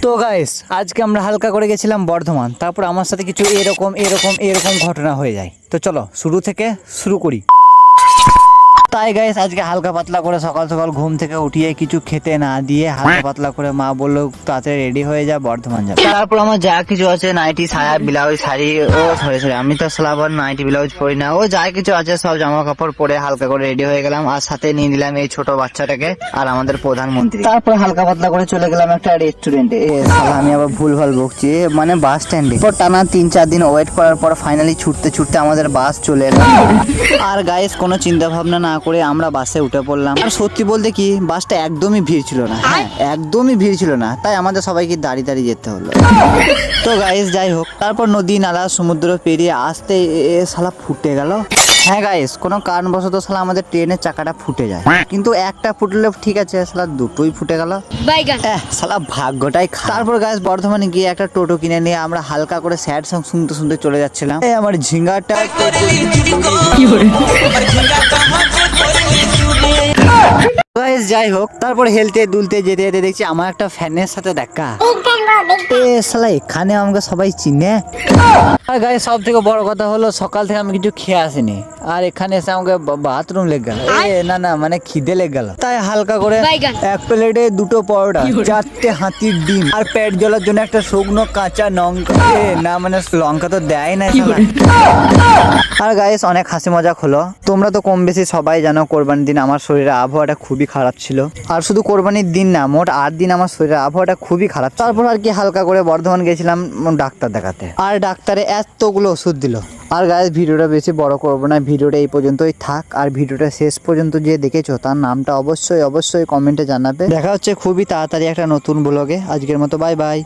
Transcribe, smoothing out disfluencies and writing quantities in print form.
তো গাইস আজকে আমরা হালকা করে গেছিলাম বর্ধমান, তারপর আমার সাথে কিছু এরকম ঘটনা হয়ে যায়। তো চলো শুরু থেকে শুরু করি। তাই গাইস আজকে হালকা পাতলা করে সকাল সকাল ঘুম থেকে উঠিয়ে কিছু খেতে না দিয়ে হালকা পাতলা করে মা বললো তাড়াতাড়ি রেডি হয়ে যা, বর্ধমান যাবে। তারপর আমার যা কিছু আছে নাইটি, সায়া, ব্লাউজ, শাড়ি, সরি আমি তো সালাবার নাইটি ব্লাউজ পরি না, ও যা কিছু আছে সব জামা কাপড় পরে হালকা করে রেডি হয়ে গেলাম। আর সাথে নিয়ে নিলাম এই ছোট বাচ্চাটাকে আর আমাদের প্রধানমন্ত্রী। তারপর হালকা পাতলা করে চলে গেলাম একটা রেস্টুরেন্টে। আমি আবার ভুলভাল বকছি, মানে বাস স্ট্যান্ডে। টানা 3-4 দিন ওয়েট করার পর ফাইনালি ছুটতে ছুটতে আমাদের বাস চলে এলো। আর গাইস কোনো চিন্তা ভাবনা না করে আমরা বাসে উঠে পড়লাম। আর সত্যি বলতে কি বাসটা একদমই ভিড় ছিল না, হ্যাঁ একদমই ভিড় ছিল না, তাই আমাদের সবাইকে দাঁড়িয়ে দাঁড়িয়ে যেতে হলো। তো গাইস যাই হোক, তারপর নদী নালা সমুদ্র পেরিয়ে আসতে শালা ফুটে গেল। হ্যাঁ গাইস কোনো কারণবশত শালা আমাদের ট্রেনের চাকাটা ফুটে যায়, কিন্তু একটা ফুটলে ঠিক আছে, শালা দুটোই ফুটে গেল। শালা ভাগ্যটাই খারাপ। তারপর গাইস বর্ধমানে গিয়ে একটা টোটো কিনে নিয়ে আমরা হালকা করে স্যাড সং শুনতে শুনতে চলে যাচ্ছিলাম। আমার ঝিঙ্গাটা গাইস যাই হোক, তারপর হেলতে দুলতে যেতে যেতে দেখছি আমার একটা ফ্যানের সাথে দেখা। শালা এখানে আমাকে সবাই চিনে। আর গাইস সব থেকে বড় কথা হলো সকাল থেকে আমি কিছু খেয়ে আসিনি, আর এখানে এসে আমাকে বাথরুম লেগে গেল। না মানে খিদে লেগে গেল, তাই হালকা করে এক প্লেটে 2টো পরোটা, 4টে হাতির ডিম আর পেট জ্বলার জন্য একটা শুকনো কাঁচা লঙ্কা। না মানে লঙ্কা তো দেয় না। আর গাইস অনেক হাসি মজাক হলো। তোমরা তো কম বেশি সবাই জানো কোরবানির দিন আমার শরীরের আবহাওয়াটা খুবই খারাপ ছিল। আর শুধু কোরবানির দিন না, মোট 8 দিন আমার শরীরের আবহাওয়াটা খুবই খারাপ। তারপর আর কি হালকা করে বর্ধমান গেছিলাম ডাক্তার দেখাতে, আর ডাক্তারে এতগুলো ওষুধ দিল। আর গাইস ভিডিওটা বেশি বড় করবো না, ভিডিওটা এই পর্যন্তই থাক। আর ভিডিওটা শেষ পর্যন্ত যে দেখেছো তার নামটা অবশ্যই কমেন্টে জানাবে। দেখা হচ্ছে খুবই তাড়াতাড়ি একটা নতুন ব্লগে। আজকের মতো বাই বাই।